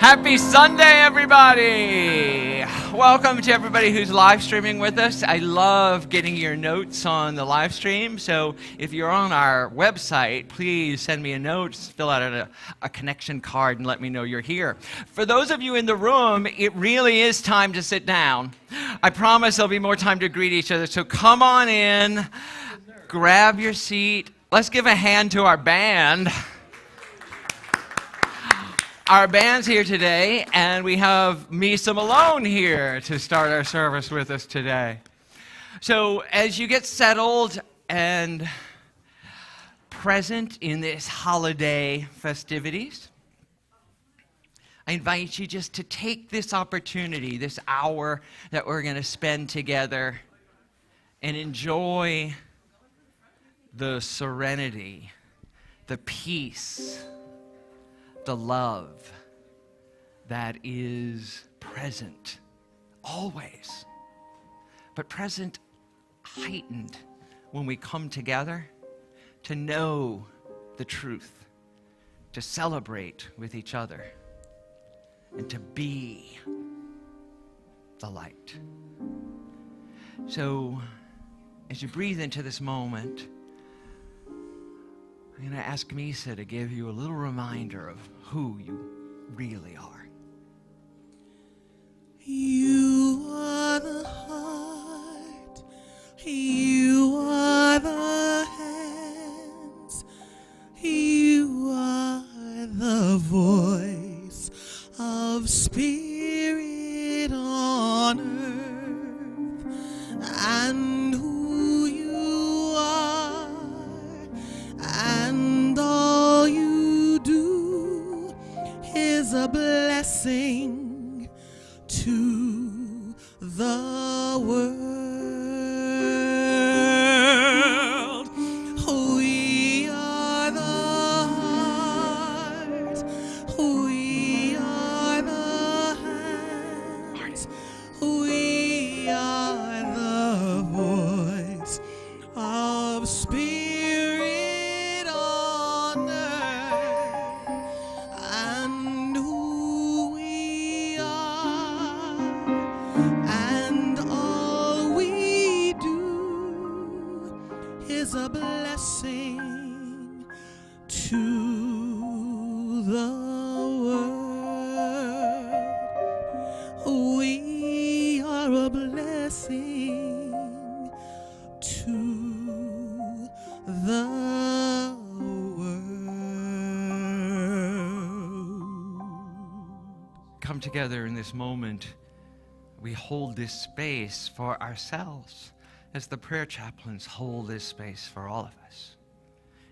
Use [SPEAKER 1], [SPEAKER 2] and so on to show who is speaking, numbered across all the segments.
[SPEAKER 1] Happy Sunday, everybody! Welcome to everybody who's live streaming with us. I love getting your notes on the live stream. So if you're on our website, please send me a note, fill out a connection card, and let me know you're here. For those of you in the room, it really is time to sit down. I promise there'll be more time to greet each other. So come on in, grab your seat. Let's give a hand to our band. Our band's here today, and we have Misa Malone here to start our service with us today. So as you get settled and present in this holiday festivities, I invite you just to take this opportunity, this hour that we're going to spend together, and enjoy the serenity, the peace, the love that is present always, but present heightened when we come together to know the truth, to celebrate with each other, and to be the light. So as you breathe into this moment, I'm going to ask Misa to give you a little reminder of who you really are.
[SPEAKER 2] You are the heart, you are the hands, you are the voice of spirit on earth, and who you are, and all you do is a blessing to the world. We are the heart, we are the hands, we are the voice of spirit on earth, and who we are, and all we do is a blessing to the world. We are a blessing to the world.
[SPEAKER 1] Come together in this moment. We hold this space for ourselves as the prayer chaplains hold this space for all of us.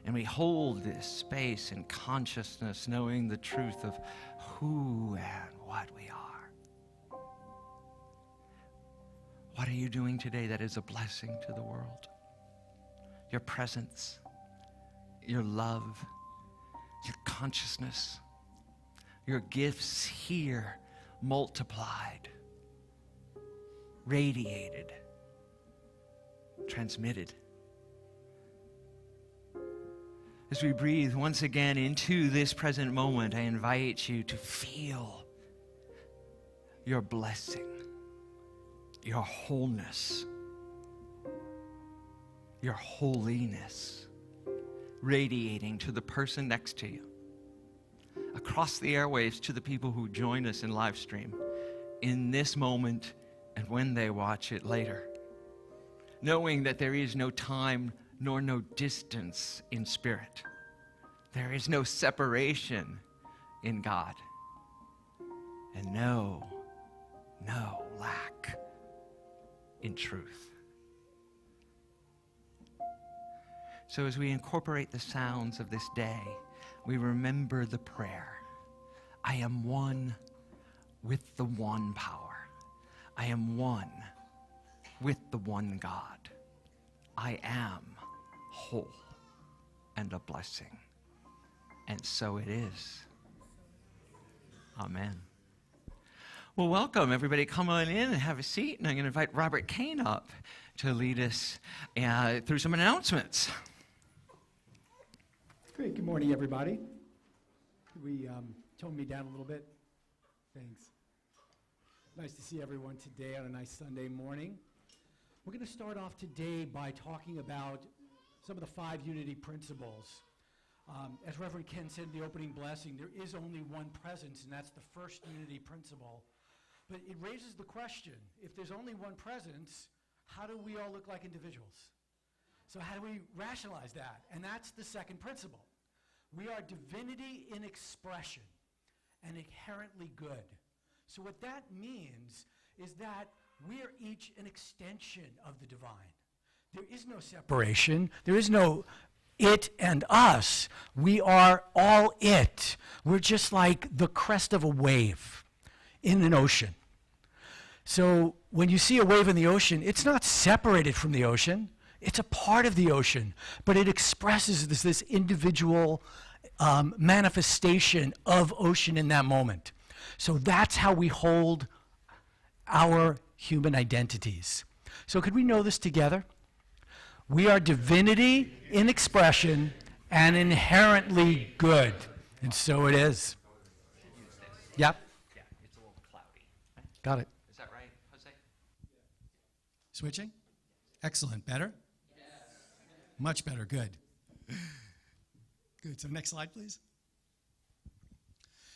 [SPEAKER 1] And we hold this space in consciousness, knowing the truth of who and what we are. What are you doing today that is a blessing to the world? Your presence, your love, your consciousness, your gifts here multiplied, radiated, transmitted. As we breathe once again into this present moment, I invite you to feel your blessing, your wholeness, your holiness radiating to the person next to you, across the airwaves to the people who join us in live stream in this moment and when they watch it later, knowing that there is no time nor no distance in spirit. There is no separation in God, and no lack in truth. So as we incorporate the sounds of this day, we remember the prayer. I am one with the one power. I am one with the one God. I am whole and a blessing. And so it is. Amen. Well, welcome, everybody. Come on in and have a seat. And I'm going to invite Robert Kane up to lead us through some announcements.
[SPEAKER 3] Great. Good morning, everybody. We tone me down a little bit. Thanks. Nice to see everyone today on a nice Sunday morning. We're going to start off today by talking about some of the 5 unity principles. As Reverend Ken said in the opening blessing, there is only one presence, and that's the first unity principle. But it raises the question, if there's only one presence, how do we all look like individuals? So how do we rationalize that? And that's the second principle. We are divinity in expression and inherently good. So what that means is that we are each an extension of the divine. There is no separation. There is no it and us. We are all it. We're just like the crest of a wave in an ocean. So when you see a wave in the ocean, it's not separated from the ocean. It's a part of the ocean, but it expresses this individual manifestation of ocean in that moment. So that's how we hold our human identities. So could we know this together? We are divinity in expression and inherently good. And so it is. Yep.
[SPEAKER 1] Yeah, it's a little cloudy.
[SPEAKER 3] Got it.
[SPEAKER 1] Is that right, Jose?
[SPEAKER 4] Switching? Excellent. Better? Yes. Much better. Good. Good. So next slide, please.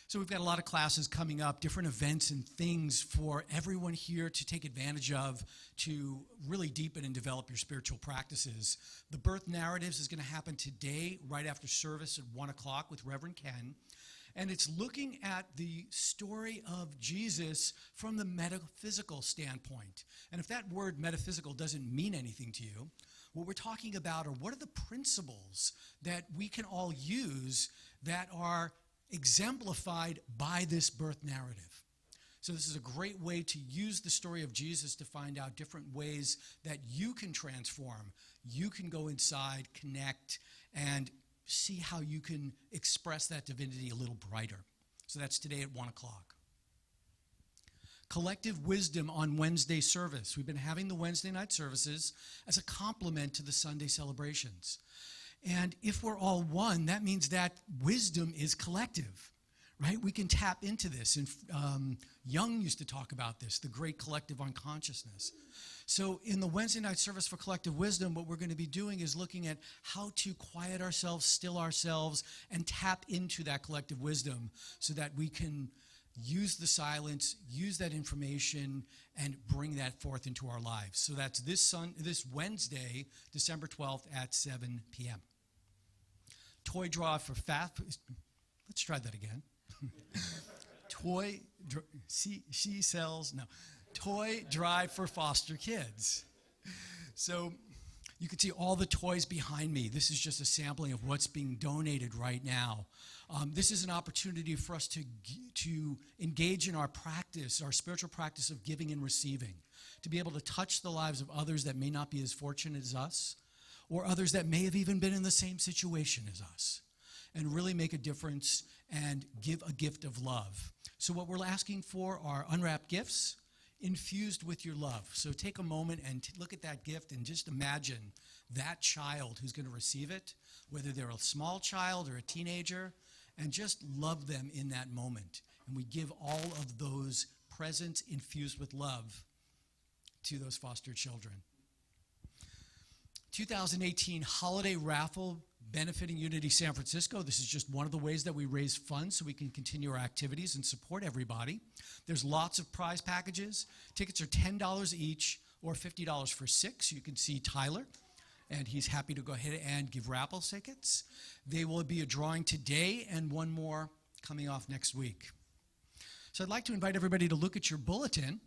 [SPEAKER 4] So we've got a lot of classes coming up, different events and things for everyone here to take advantage of to really deepen and develop your spiritual practices. The Birth Narratives is going to happen today right after service at 1 o'clock with Reverend Ken. And it's looking at the story of Jesus from the metaphysical standpoint. And if that word metaphysical doesn't mean anything to you, what we're talking about are what are the principles that we can all use that are exemplified by this birth narrative. So this is a great way to use the story of Jesus to find out different ways that you can transform. You can go inside, connect, and see how you can express that divinity a little brighter. So that's today at 1 o'clock. Collective Wisdom on Wednesday service. We've been having the Wednesday night services as a complement to the Sunday celebrations. And if we're all one, that means that wisdom is collective, right? We can tap into this. And Jung used to talk about this, the great collective unconsciousness. So in the Wednesday night service for collective wisdom, what we're going to be doing is looking at how to quiet ourselves, still ourselves, and tap into that collective wisdom so that we can use the silence, use that information, and bring that forth into our lives. So that's this Wednesday, December 12th at 7 p.m. Toy draw for let's try that again. Toy drive for foster kids. So you can see all the toys behind me. This is just a sampling of what's being donated right now. This is an opportunity for us to engage in our practice, our spiritual practice of giving and receiving, to be able to touch the lives of others that may not be as fortunate as us, or others that may have even been in the same situation as us, and really make a difference and give a gift of love. So what we're asking for are unwrapped gifts infused with your love. So take a moment and look at that gift and just imagine that child who's going to receive it, whether they're a small child or a teenager, and just love them in that moment. And we give all of those presents infused with love to those foster children. 2018 holiday raffle benefiting Unity San Francisco. This is just one of the ways that we raise funds so we can continue our activities and support everybody. There's lots of prize packages. Tickets are $10 each or $50 for 6. You can see Tyler, and he's happy to go ahead and give raffle tickets. There will be a drawing today and one more coming off next week. So I'd like to invite everybody to look at your bulletin.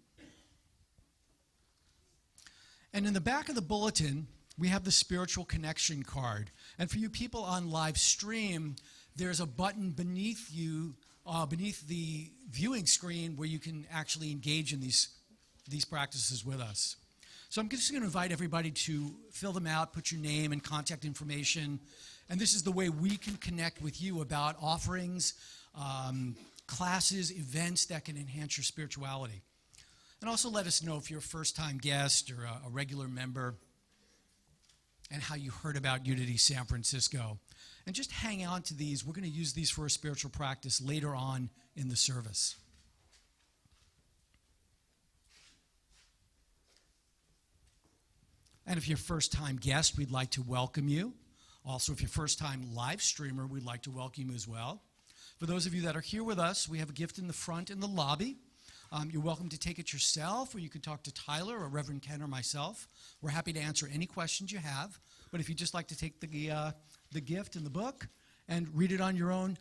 [SPEAKER 4] And in the back of the bulletin, we have the spiritual connection card. And for you people on live stream, there's a button beneath you, beneath the viewing screen where you can actually engage in these practices with us. So I'm just going to invite everybody to fill them out, put your name and contact information. And this is the way we can connect with you about offerings, classes, events that can enhance your spirituality. And also let us know if you're a first-time guest or a regular member, and how you heard about Unity San Francisco. And just hang on to these. We're going to use these for a spiritual practice later on in the service. And if you're a first-time guest, we'd like to welcome you. Also, if you're a first-time live streamer, we'd like to welcome you as well. For those of you that are here with us, we have a gift in the front in the lobby. You're welcome to take it yourself, or you could talk to Tyler or Reverend Ken or myself. We're happy to answer any questions you have. But if you'd just like to take the gift in the book and read it on your own,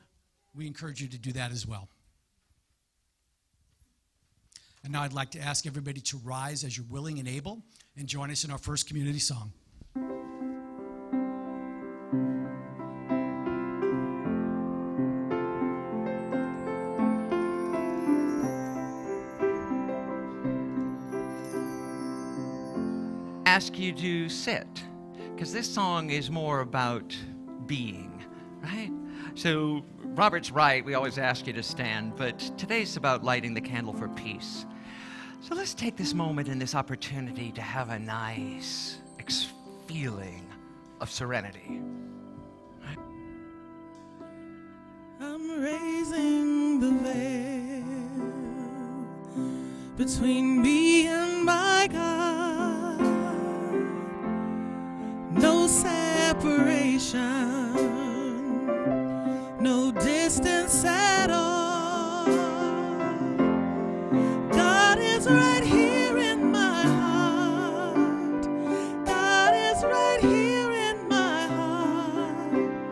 [SPEAKER 4] we encourage you to do that as well. And now I'd like to ask everybody to rise as you're willing and able and join us in our first community song.
[SPEAKER 1] Ask you to sit, because this song is more about being, right? So Robert's right, we always ask you to stand, but today's about lighting the candle for peace. So let's take this moment and this opportunity to have a nice feeling of serenity.
[SPEAKER 2] I'm raising the veil between me and my God. No separation, no distance at all. God is right here in my heart. God is right here in my heart.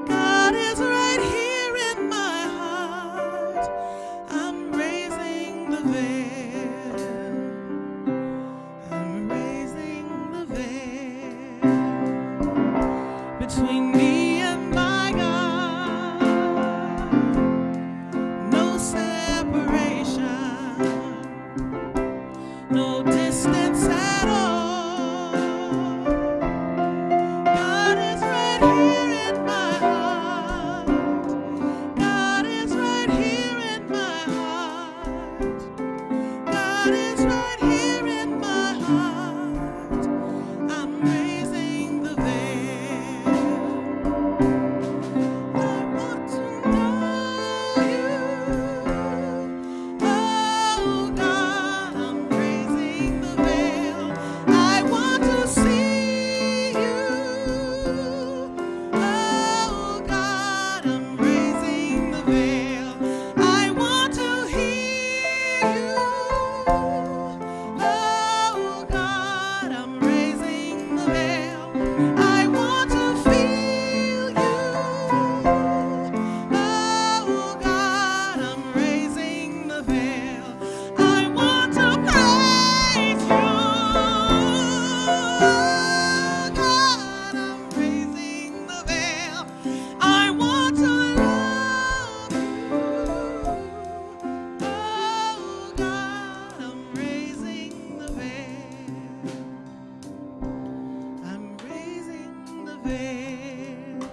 [SPEAKER 2] God is right here in my heart. I'm raising the veil. I'm raising the veil between me and my God. No separation, no distance at all. God is right here in my heart. God is right here in my heart. God is right here in my heart. I'm raising the veil. I want to know you. Oh God, I'm raising the veil. I want to see you. Oh God, I'm raising the veil. I want to hear you. Oh God, I'm raising the veil. I want to feel you. Oh God, I'm raising the veil. I want to praise you. Oh God, I'm raising the veil. I want to love you. Oh God, I'm raising the veil. I'm raising the veil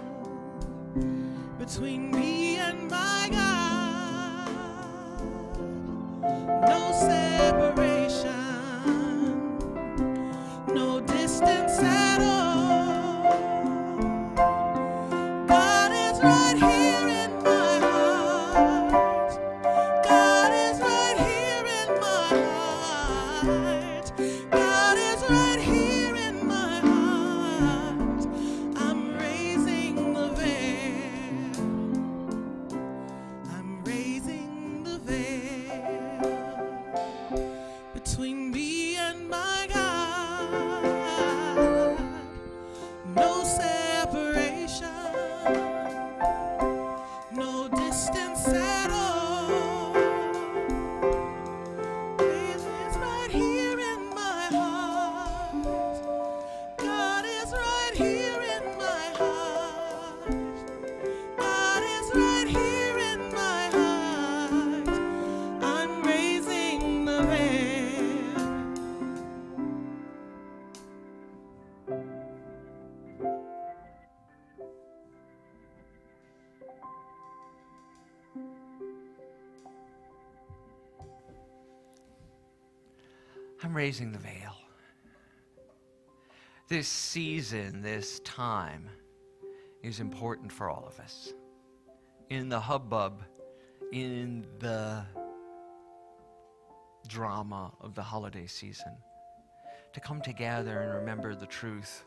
[SPEAKER 2] between me and my God. No separation, no distance at all. God is right here in my heart. God is right here in my heart. God is right here in my heart. I'm raising the veil. I'm raising the veil between me and my God. No separation, no distance at all. God is right here in my heart. God is right here in my heart. God is right here in my heart. I'm raising the veil.
[SPEAKER 1] I'm raising the veil. This season, this time, is important for all of us. In the hubbub, in the drama of the holiday season, to come together and remember the truth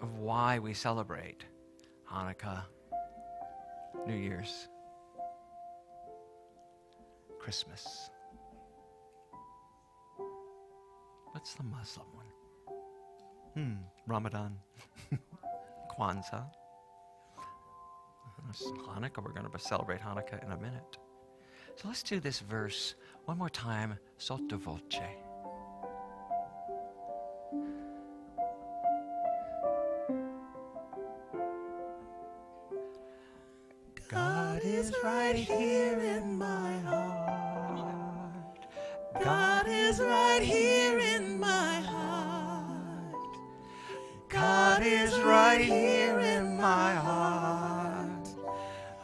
[SPEAKER 1] of why we celebrate Hanukkah, New Year's, Christmas. What's the Muslim one? Ramadan, Kwanzaa. It's Hanukkah. We're going to celebrate Hanukkah in a minute. So let's do this verse one more time, sotto voce. God is right here in my heart.
[SPEAKER 2] God is right here in my heart.
[SPEAKER 1] God is right here in my heart.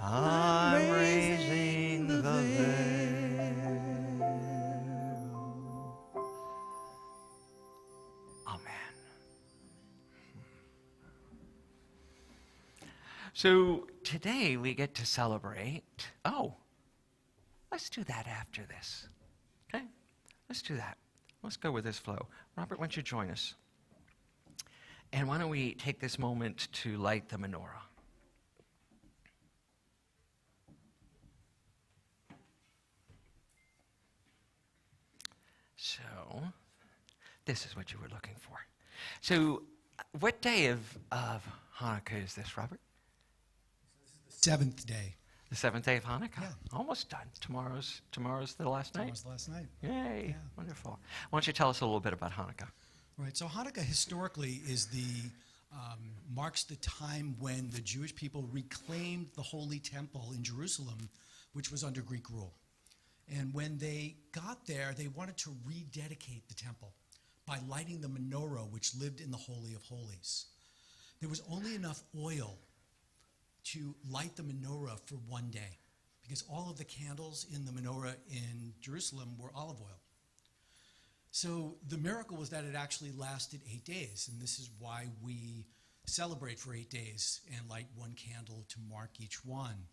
[SPEAKER 1] I'm raising the veil. Amen. So today we get to celebrate. Oh, let's do that after this. Okay? Let's do that. Let's go with this flow. Robert, why don't you join us? And why don't we take this moment to light the menorah? So, this is what you were looking for. So, what day of Hanukkah is this, Robert?
[SPEAKER 4] Seventh day.
[SPEAKER 1] The seventh day of Hanukkah.
[SPEAKER 4] Yeah.
[SPEAKER 1] Almost done. Tomorrow's the last night.
[SPEAKER 4] Tomorrow's the last night.
[SPEAKER 1] Yay!
[SPEAKER 4] Yeah.
[SPEAKER 1] Wonderful. Why don't you tell us a little bit about Hanukkah?
[SPEAKER 4] Right. So Hanukkah historically is marks the time when the Jewish people reclaimed the Holy Temple in Jerusalem, which was under Greek rule. And when they got there, they wanted to rededicate the temple by lighting the menorah, which lived in the Holy of Holies. There was only enough oil to light the menorah for one day, because all of the candles in the menorah in Jerusalem were olive oil. So the miracle was that it actually lasted 8 days, and this is why we celebrate for 8 days and light one candle to mark each one.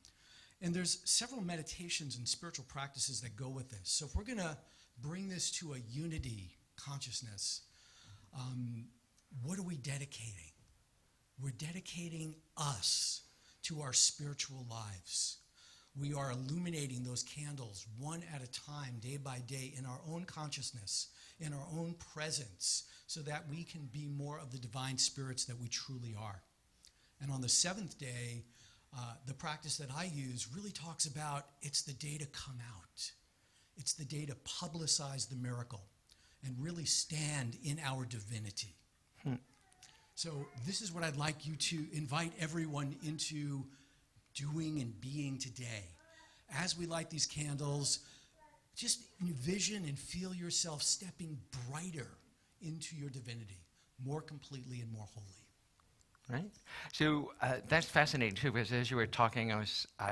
[SPEAKER 4] And there's several meditations and spiritual practices that go with this. So if we're going to bring this to a unity consciousness, what are we dedicating? We're dedicating us to our spiritual lives. We are illuminating those candles one at a time, day by day, in our own consciousness, in our own presence, so that we can be more of the divine spirits that we truly are. And on the seventh day, the practice that I use really talks about it's the day to come out. It's the day to publicize the miracle and really stand in our divinity. So this is what I'd like you to invite everyone into doing and being today. As we light these candles, just envision and feel yourself stepping brighter into your divinity, more completely and more holy.
[SPEAKER 1] Right? So that's fascinating too, because as you were talking, I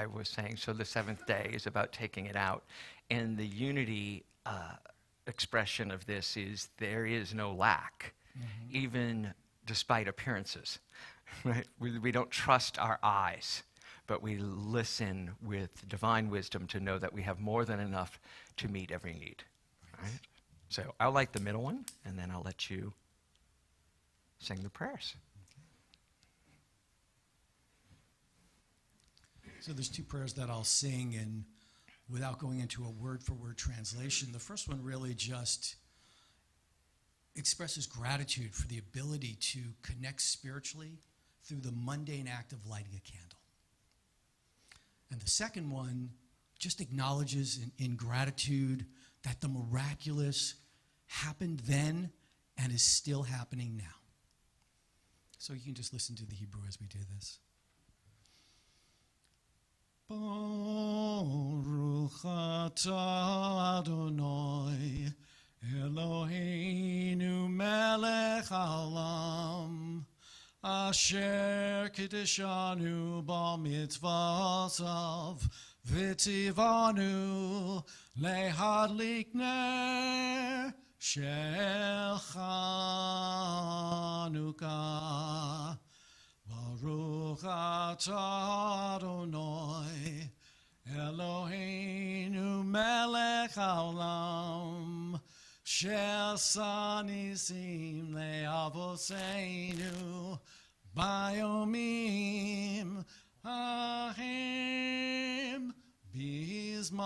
[SPEAKER 1] was saying, so the seventh day is about taking it out. And the unity expression of this is there is no lack, even despite appearances. Right? We don't trust our eyes, but we listen with divine wisdom to know that we have more than enough to meet every need. Right? So I'll light the middle one, and then I'll let you sing the prayers.
[SPEAKER 4] So there's two prayers that I'll sing, and without going into a word-for-word translation, the first one really just expresses gratitude for the ability to connect spiritually through the mundane act of lighting a candle. And the second one just acknowledges in gratitude that the miraculous happened then and is still happening now. So you can just listen to the Hebrew as we do this. Baruch atah Adonai Eloheinu melech haolam asher kiddushanu b'mitzvotav v'tzivanu lehadlik ner shel Chanukah. Baruch atah Adonai Eloheinu melech haolam Shelsanisim leavoseinu biomim ahim bizman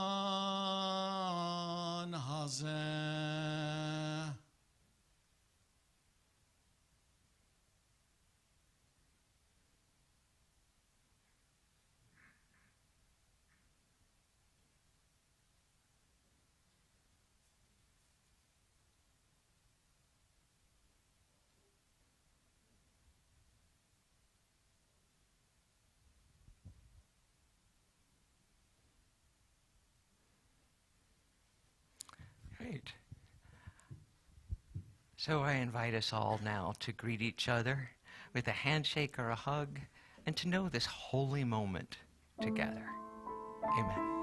[SPEAKER 4] hazeh.
[SPEAKER 1] Great. So I invite us all now to greet each other with a handshake or a hug and to know this holy moment together. Amen.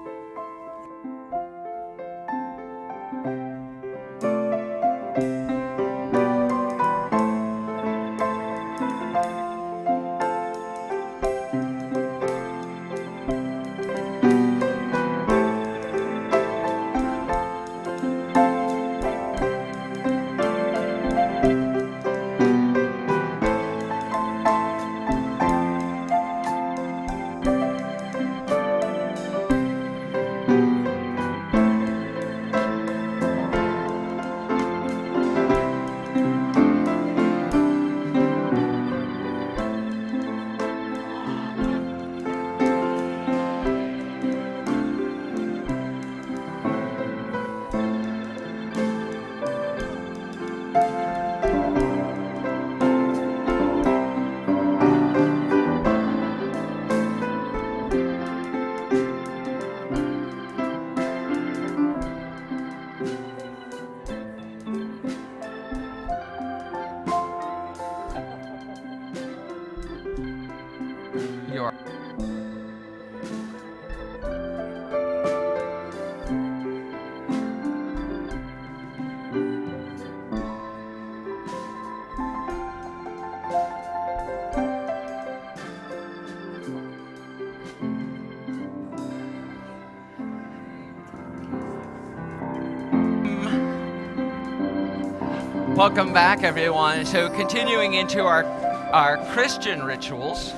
[SPEAKER 1] Your Welcome back, everyone. So continuing into our Christian rituals,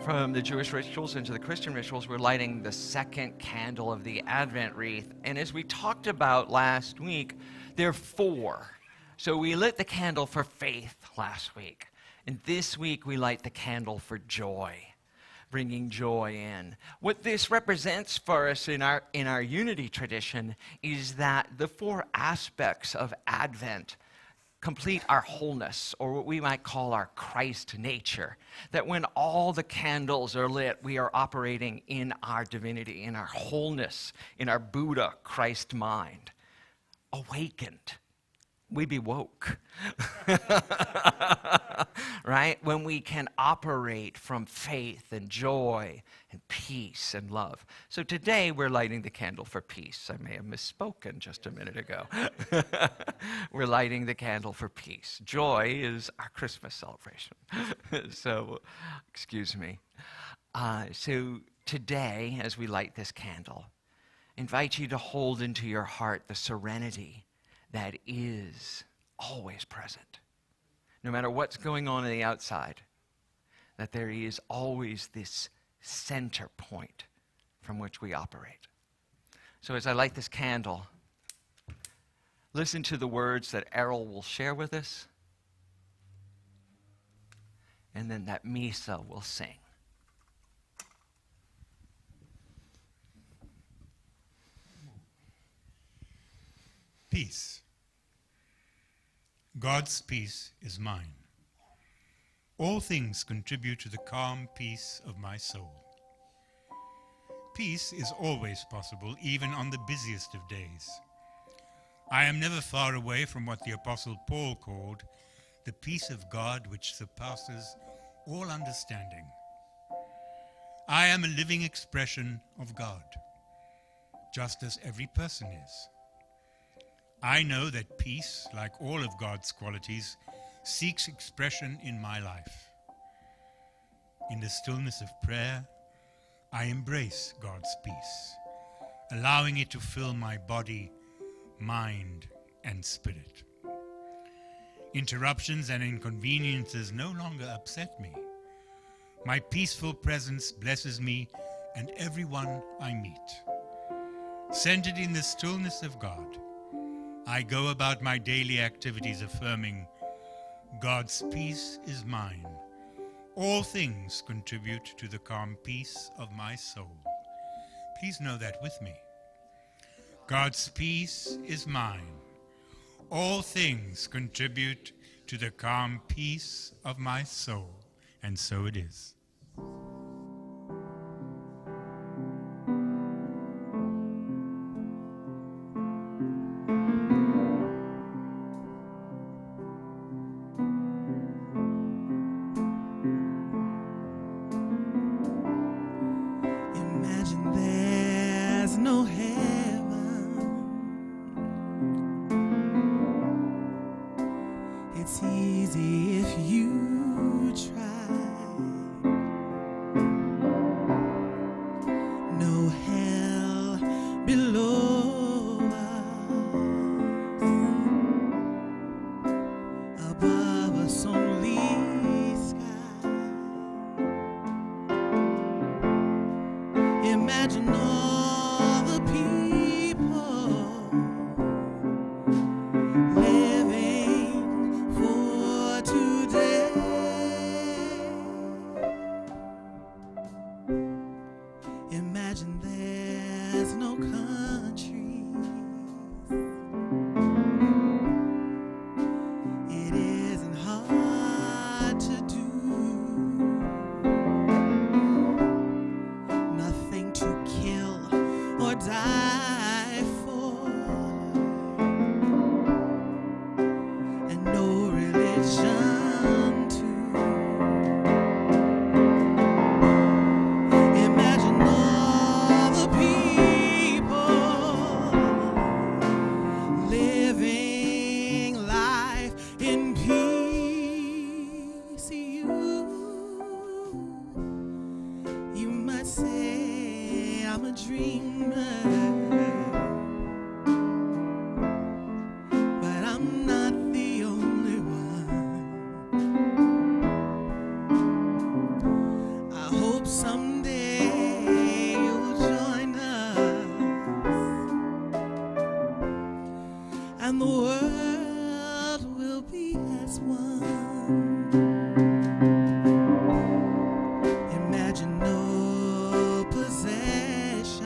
[SPEAKER 1] from the Jewish rituals into the Christian rituals, we're lighting the second candle of the Advent wreath. And as we talked about last week, there are four. So we lit the candle for faith last week. And this week we light the candle for joy, bringing joy in. What this represents for us in our unity tradition is that the four aspects of Advent complete our wholeness, or what we might call our Christ nature. That when all the candles are lit, we are operating in our divinity, in our wholeness, in our Buddha Christ mind. Awakened. We be woke. Right? When we can operate from faith and joy and peace and love. So today we're lighting the candle for peace. I may have misspoken just a minute ago. We're lighting the candle for peace. Joy is our Christmas celebration. So, excuse me. So today, as we light this candle, I invite you to hold into your heart the serenity that is always present. No matter what's going on the outside, that there is always this center point from which we operate. So as I light this candle, listen to the words that Errol will share with us, and then that Misa will sing.
[SPEAKER 5] Peace. God's peace is mine. All things contribute to the calm peace of my soul. Peace is always possible, even on the busiest of days. I am never far away from what the Apostle Paul called the peace of God which surpasses all understanding. I am a living expression of God, just as every person is. I know that peace, like all of God's qualities, seeks expression in my life. In the stillness of prayer, I embrace God's peace, allowing it to fill my body, mind, and spirit. Interruptions and inconveniences no longer upset me. My peaceful presence blesses me and everyone I meet. Centered in the stillness of God, I go about my daily activities affirming, God's peace is mine. All things contribute to the calm peace of my soul. Please know that with me. God's peace is mine. All things contribute to the calm peace of my soul. And so it is.
[SPEAKER 2] Imagine there's no heaven. It's easy if you try. No hell below us. Above us only sky. Imagine all the people living for today. Imagine there's no countries. It isn't hard to do. Nothing to kill or die for, and no religion too. Imagine all the people living life in peace. You might say I'm a dreamer, but I'm not the only one. I hope someday you'll join us, and the world will be as one. Imagine no possessions.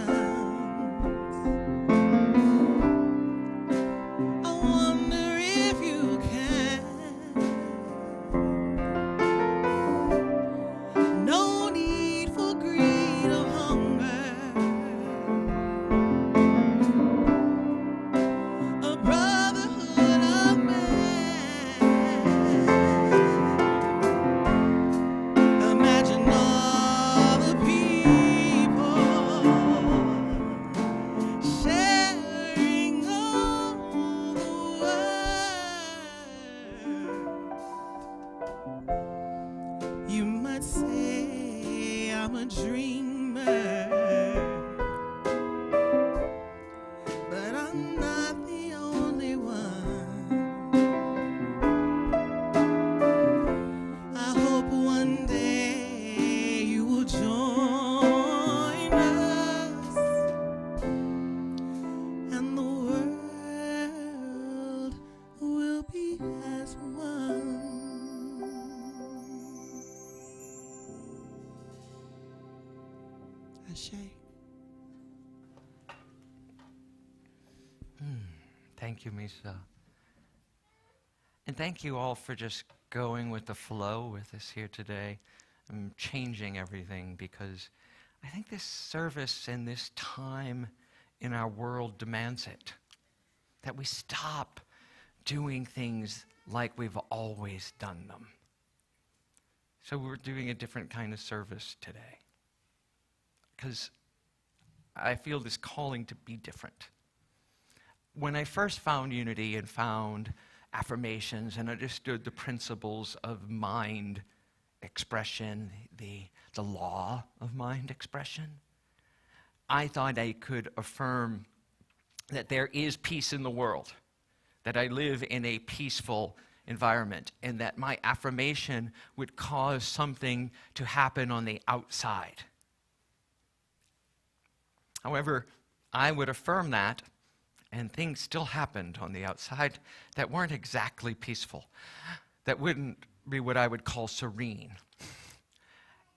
[SPEAKER 2] I wonder if you can. No need for greed or hunger. A brotherhood of man. Imagine all the people sharing all the world. You might say I'm a dreamer, but I'm not the only one. I hope one day you will join us, and the world will be as one. Ashe.
[SPEAKER 1] Thank you, Misa. And thank you all for just going with the flow with us here today. I'm changing everything because I think this service and this time in our world demands it. That we stop doing things like we've always done them. So we're doing a different kind of service today. Because I feel this calling to be different. When I first found Unity and found affirmations and understood the principles of mind expression, the law of mind expression, I thought I could affirm that there is peace in the world, that I live in a peaceful environment, and that my affirmation would cause something to happen on the outside. However, I would affirm that, and things still happened on the outside that weren't exactly peaceful, that wouldn't be what I would call serene.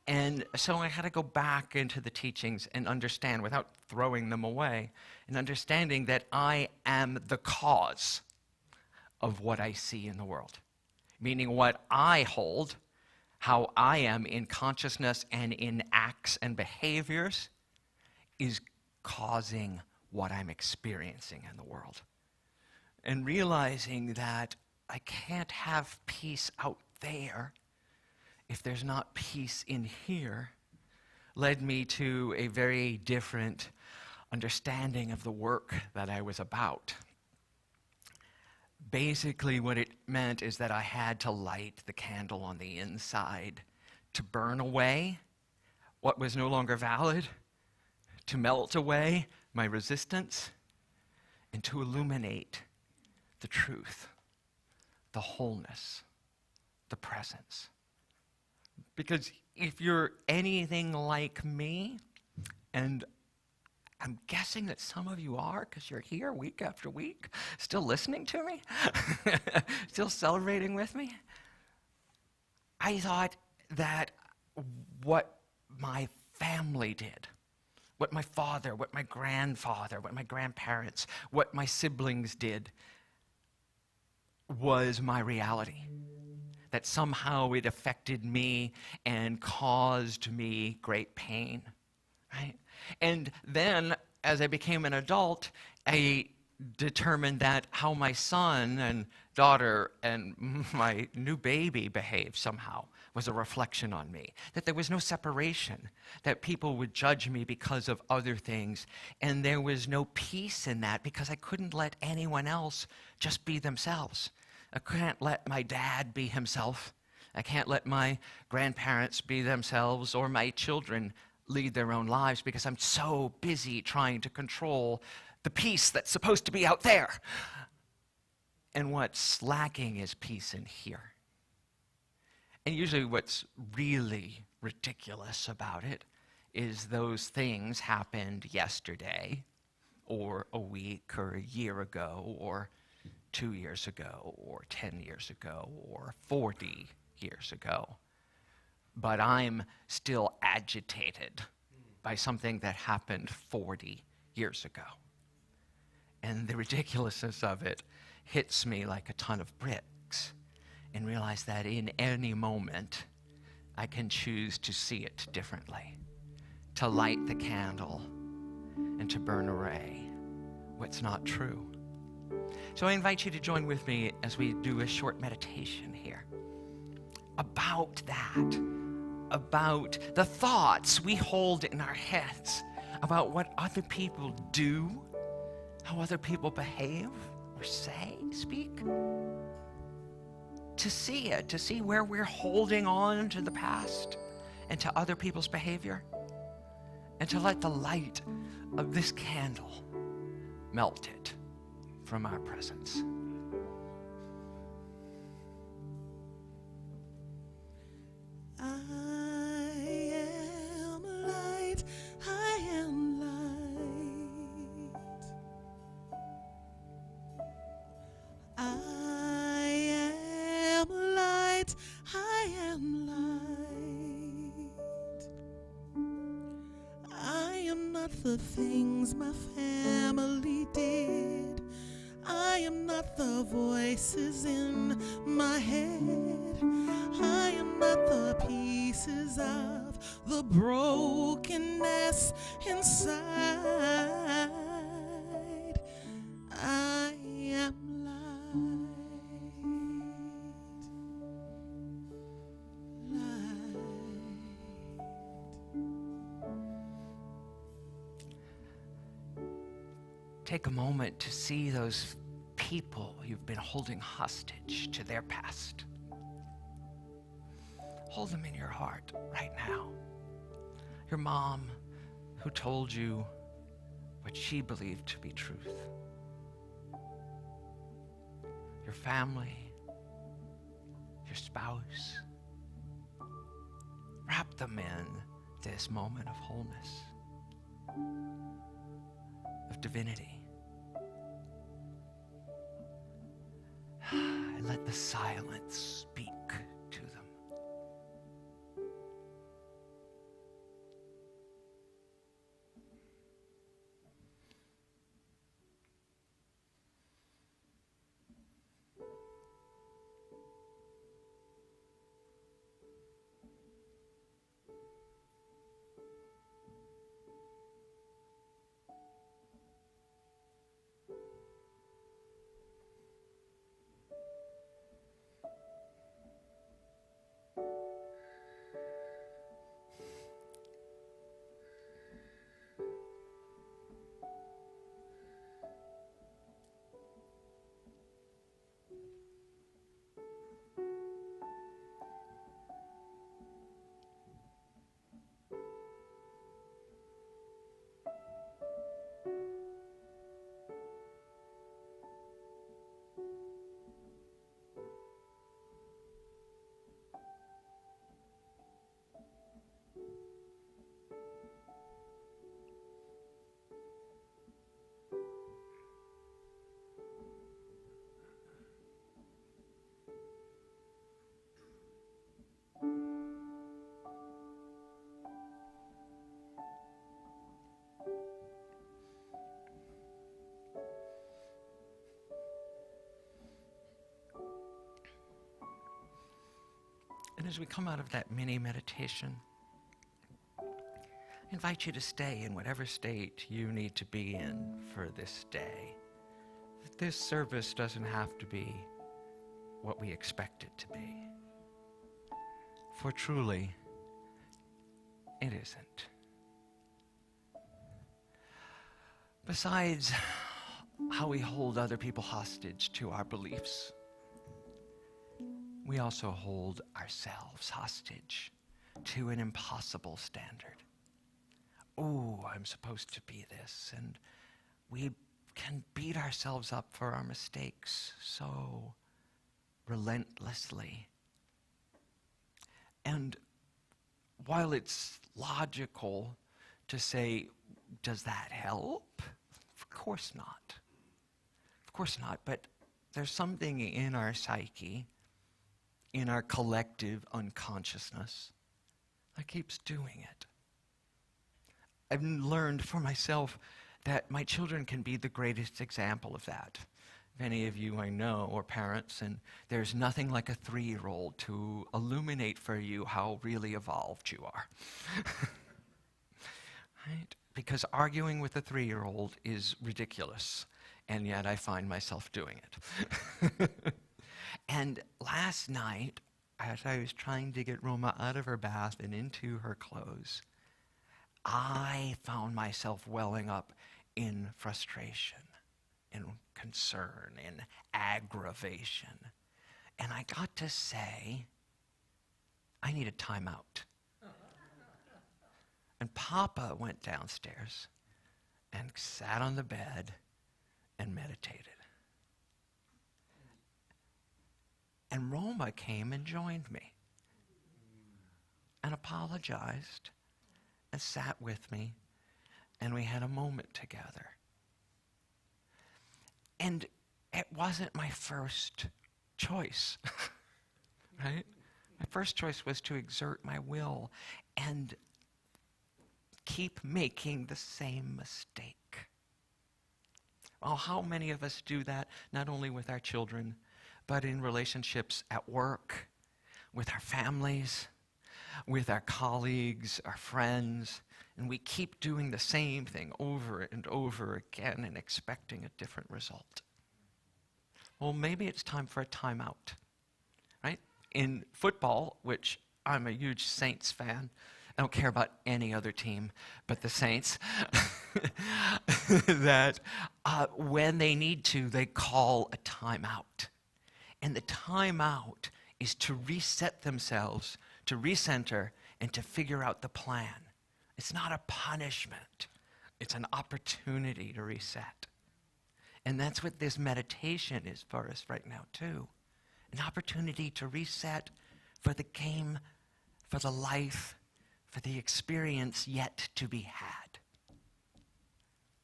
[SPEAKER 1] And so I had to go back into the teachings and understand, without throwing them away, and understanding that I am the cause of what I see in the world. Meaning what I hold, how I am in consciousness and in acts and behaviors, is causing what I'm experiencing in the world. And realizing that I can't have peace out there if there's not peace in here, led me to a very different understanding of the work that I was about. Basically, what it meant is that I had to light the candle on the inside to burn away what was no longer valid, to melt away my resistance, and to illuminate the truth, the wholeness, the presence. Because if you're anything like me, and I'm guessing that some of you are, because you're here week after week, still listening to me, still celebrating with me, I thought that what my family did, what my father, what my grandfather, what my grandparents, what my siblings did, was my reality. That somehow it affected me and caused me great pain, right? And then, as I became an adult, I determined that how my son and daughter and my new baby behaved somehow was a reflection on me. That there was no separation, that people would judge me because of other things, and there was no peace in that because I couldn't let anyone else just be themselves. I can't let my dad be himself. I can't let my grandparents be themselves, or my children lead their own lives, because I'm so busy trying to control the peace that's supposed to be out there. And what's lacking is peace in here. And usually what's really ridiculous about it is those things happened yesterday, or a week, or a year ago, or 2 years ago, or 10 years ago, or 40 years ago. But I'm still agitated by something that happened 40 years ago. And the ridiculousness of it hits me like a ton of bricks, and realize that in any moment, I can choose to see it differently, to light the candle and to burn away what's not true. So I invite you to join with me as we do a short meditation here about that, about the thoughts we hold in our heads, about what other people do, how other people behave or say, speak. To see it, to see where we're holding on to the past and to other people's behavior, and to let the light of this candle melt it from our presence.
[SPEAKER 2] I am light, I am light. I am light, I am light. I am not the things my family did. I am not the voices in my head. I am not the pieces of the brokenness inside. I am light.
[SPEAKER 1] Take a moment to see those people you've been holding hostage to their past. Hold them in your heart right now. Your mom who told you what she believed to be truth. family, your spouse. Wrap them in this moment of wholeness, of divinity. And let the silence speak to them. And as we come out of that mini meditation, I invite you to stay in whatever state you need to be in for this day. This service doesn't have to be what we expect it to be. For truly, it isn't. Besides how we hold other people hostage to our beliefs, we also hold ourselves hostage to an impossible standard. Oh, I'm supposed to be this. And we can beat ourselves up for our mistakes so relentlessly. And while it's logical to say, does that help? Of course not. Of course not. But there's something in our psyche, in our collective unconsciousness, that keeps doing it. I've learned for myself that my children can be the greatest example of that. If any of you I know are parents, and there's nothing like a 3-year-old to illuminate for you how really evolved you are. Right? Because arguing with a 3-year-old is ridiculous, and yet I find myself doing it. And last night, as I was trying to get Roma out of her bath and into her clothes, I found myself welling up in frustration, in concern, in aggravation. And I got to say, I need a timeout. And Papa went downstairs and sat on the bed and meditated. And Roma came and joined me and apologized and sat with me, and we had a moment together. And it wasn't my first choice, right? My first choice was to exert my will and keep making the same mistake. Well, how many of us do that, not only with our children, but in relationships at work, with our families, with our colleagues, our friends, and we keep doing the same thing over and over again and expecting a different result. Well, maybe it's time for a timeout, right? In football, which I'm a huge Saints fan, I don't care about any other team but the Saints, that when they need to, they call a timeout. And the timeout is to reset themselves, to recenter, and to figure out the plan. It's not a punishment. It's an opportunity to reset. And that's what this meditation is for us right now, too. An opportunity to reset for the game, for the life, for the experience yet to be had.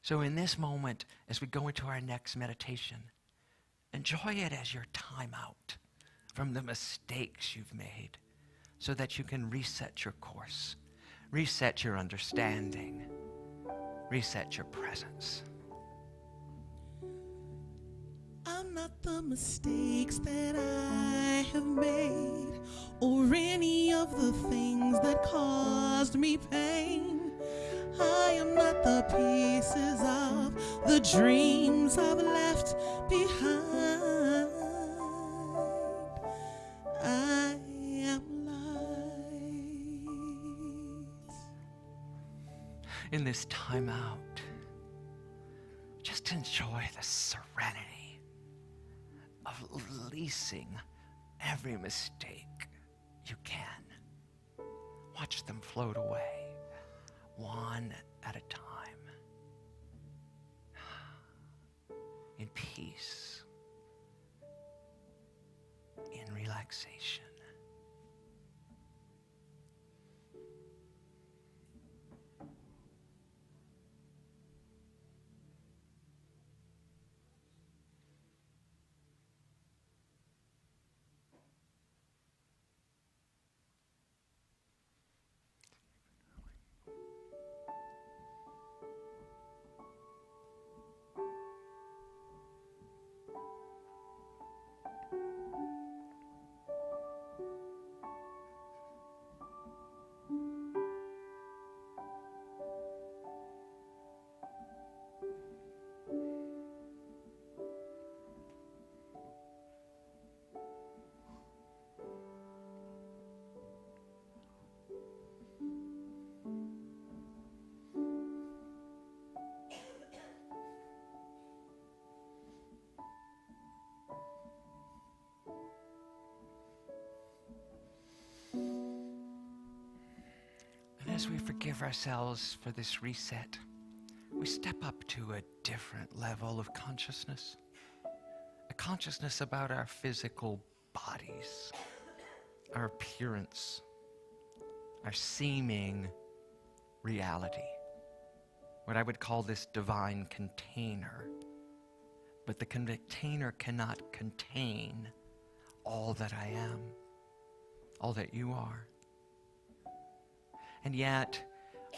[SPEAKER 1] So in this moment, as we go into our next meditation, enjoy it as your time out from the mistakes you've made so that you can reset your course, reset your understanding, reset your presence.
[SPEAKER 2] I'm not the mistakes that I have made, or any of the things that caused me pain. I am not the pieces of the dreams I've left behind. I am light.
[SPEAKER 1] In this time out, just enjoy the serenity of releasing every mistake you can. Watch them float away, one at a time, in peace, in relaxation. And as we forgive ourselves for this reset, we step up to a different level of consciousness. A consciousness about our physical bodies, our appearance, our seeming reality. What I would call this divine container. But the container cannot contain all that I am, all that you are. And yet,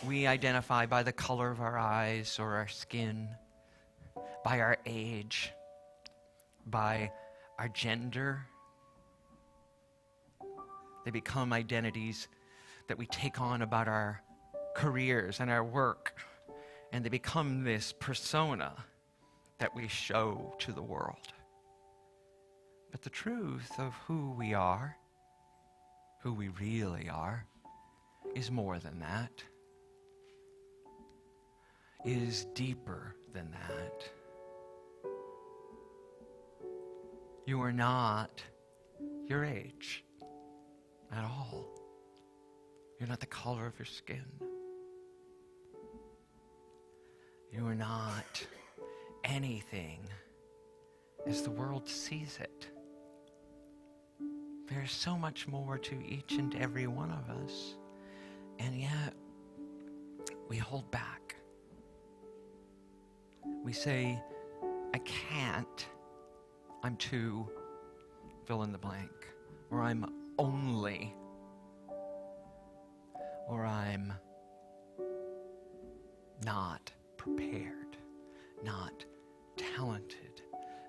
[SPEAKER 1] we identify by the color of our eyes or our skin, by our age, by our gender. They become identities that we take on about our careers and our work, and they become this persona that we show to the world. But the truth of who we are, who we really are, is more than that, is deeper than that. You are not your age at all. You're not the color of your skin. You are not anything as the world sees it. There's so much more to each and every one of us, and yet we hold back. We say, I can't, I'm too, fill in the blank, or I'm only, or I'm not prepared, not talented,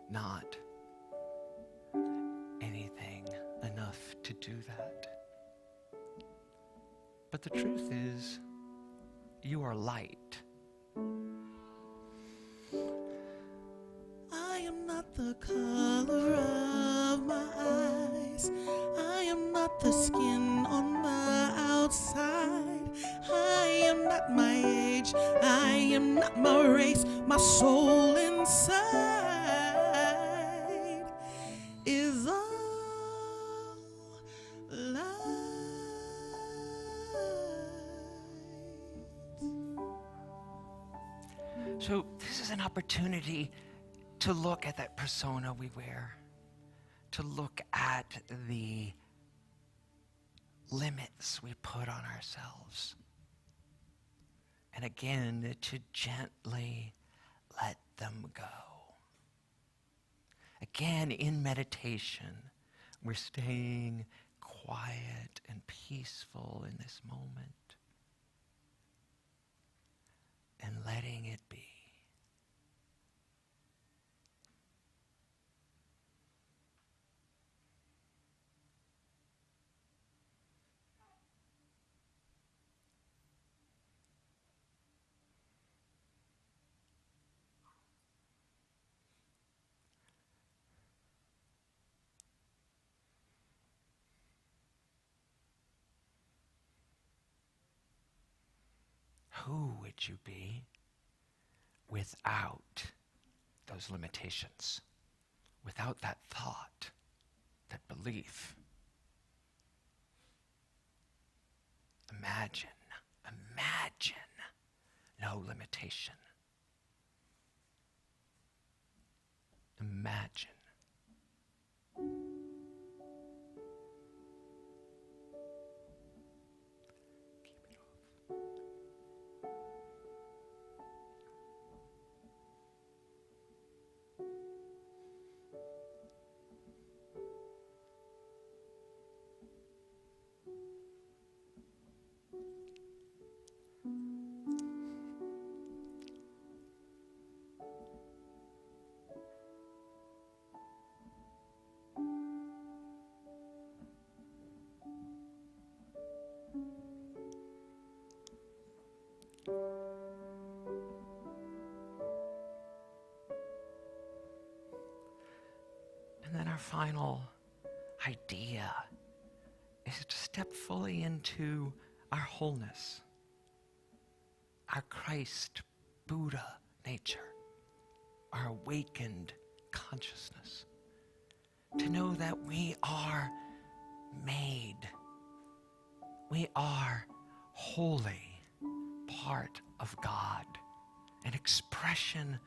[SPEAKER 1] not anything enough to do that. But the truth is, you are light.
[SPEAKER 2] I am not the color of my eyes. I am not the skin on the outside. I am not my age. I am not my race. My soul inside is all light.
[SPEAKER 1] So this is an opportunity to look at that persona we wear, to look at the limits we put on ourselves, and again, to gently let them go. Again, in meditation, we're staying quiet and peaceful in this moment and letting it be. Who would you be without those limitations, without that thought, that belief? Imagine no limitation. Imagine. And then our final idea is to step fully into our wholeness, our Christ, Buddha nature, our awakened consciousness. To know that we are made, we are wholly part of God, an expression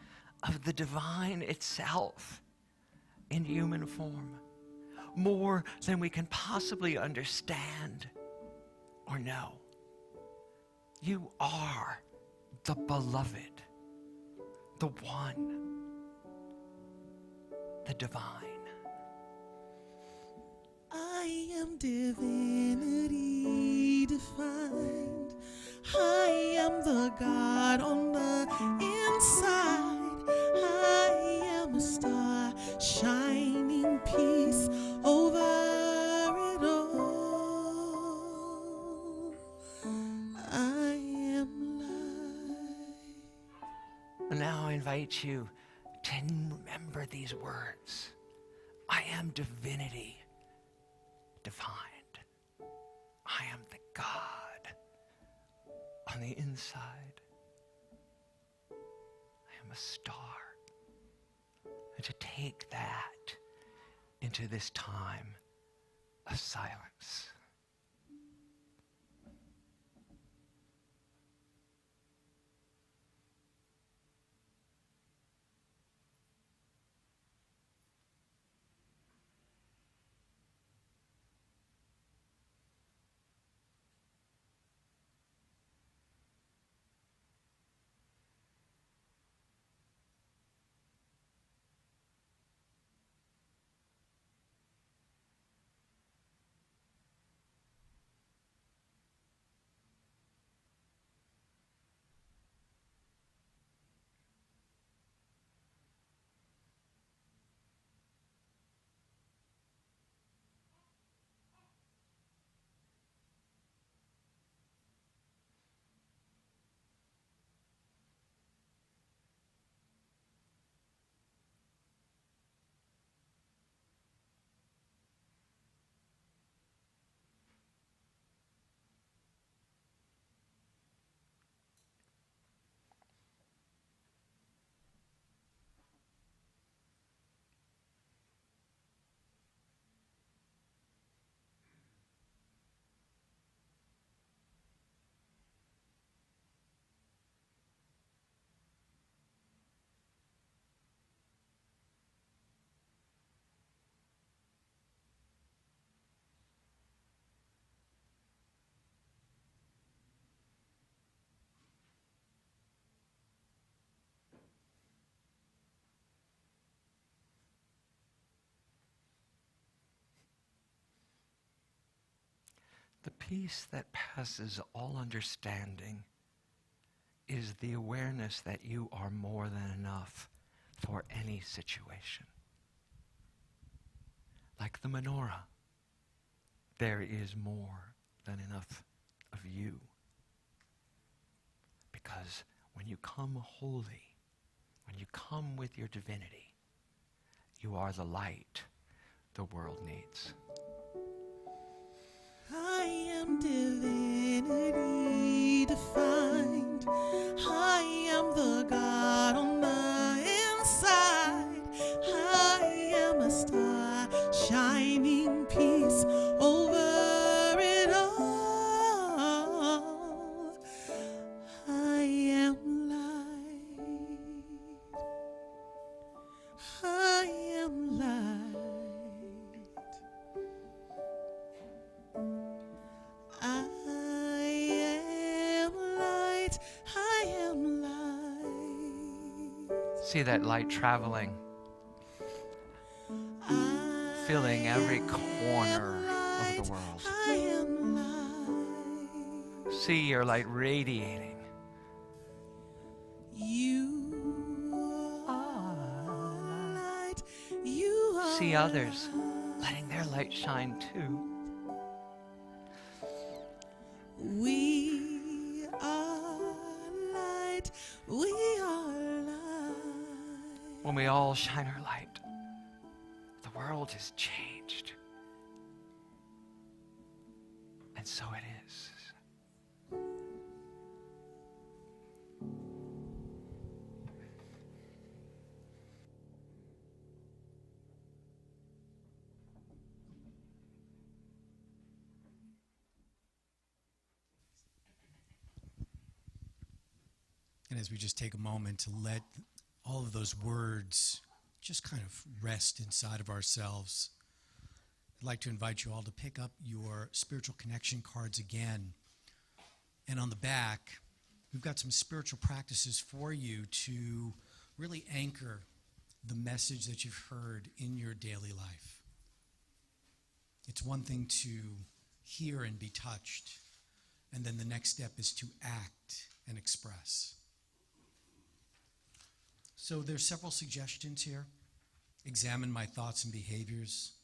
[SPEAKER 1] of the divine itself in human form, more than we can possibly understand or know. You are the beloved, the one, the divine.
[SPEAKER 2] I am divinity defined. I am the God on the inside. I am a star shining peace over it all. I am light.
[SPEAKER 1] And now I invite you to remember these words. I am divinity defined. I am the God on the inside. I am a star. And to take that into this time of silence. The peace that passes all understanding is the awareness that you are more than enough for any situation. Like the menorah, there is more than enough of you. Because when you come holy, when you come with your divinity, you are the light the world needs.
[SPEAKER 2] I am divinity defined. I am the God on my inside. I am a star shining peace over it all. I am light. I am light. I am light. I am light.
[SPEAKER 1] See that light traveling, filling every corner of the world.
[SPEAKER 2] I am light.
[SPEAKER 1] See your light radiating.
[SPEAKER 2] You are light. You are
[SPEAKER 1] See others letting their light shine too.
[SPEAKER 2] We are light. We are light.
[SPEAKER 1] When we all shine our light, the world is changed. And so it is.
[SPEAKER 4] And as we just take a moment to let all of those words just kind of rest inside of ourselves, I'd like to invite you all to pick up your spiritual connection cards again. And on the back, we've got some spiritual practices for you to really anchor the message that you've heard in your daily life. It's one thing to hear and be touched, and then the next step is to act and express. So there's several suggestions here. Examine my thoughts and behaviors.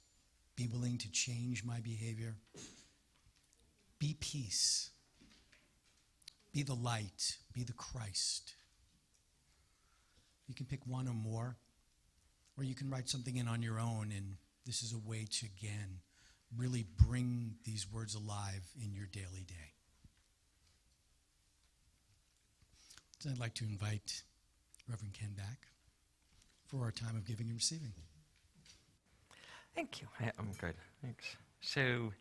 [SPEAKER 4] Be willing to change my behavior. Be peace. Be the light. Be the Christ. You can pick one or more, or you can write something in on your own, and this is a way to, again, really bring these words alive in your daily day. So I'd like to invite Reverend Ken back for our time of giving and receiving.
[SPEAKER 1] Thank you. I'm good. Thanks. So,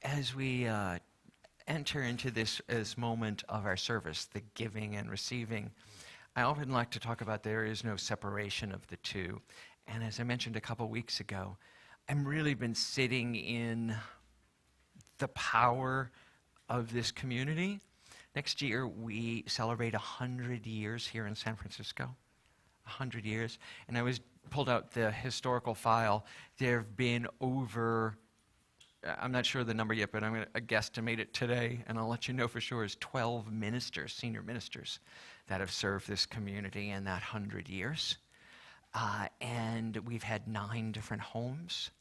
[SPEAKER 1] as we enter into this moment of our service, the giving and receiving, I often like to talk about there is no separation of the two. And as I mentioned a couple weeks ago, I've really been sitting in the power of this community. Next year, we celebrate 100 years here in San Francisco. 100 years. And I pulled out the historical file. There have been over, I'm not sure of the number yet, but I'm going to guesstimate it today, and I'll let you know for sure, is 12 ministers, senior ministers, that have served this community in that 100 years. And we've had 9 different homes.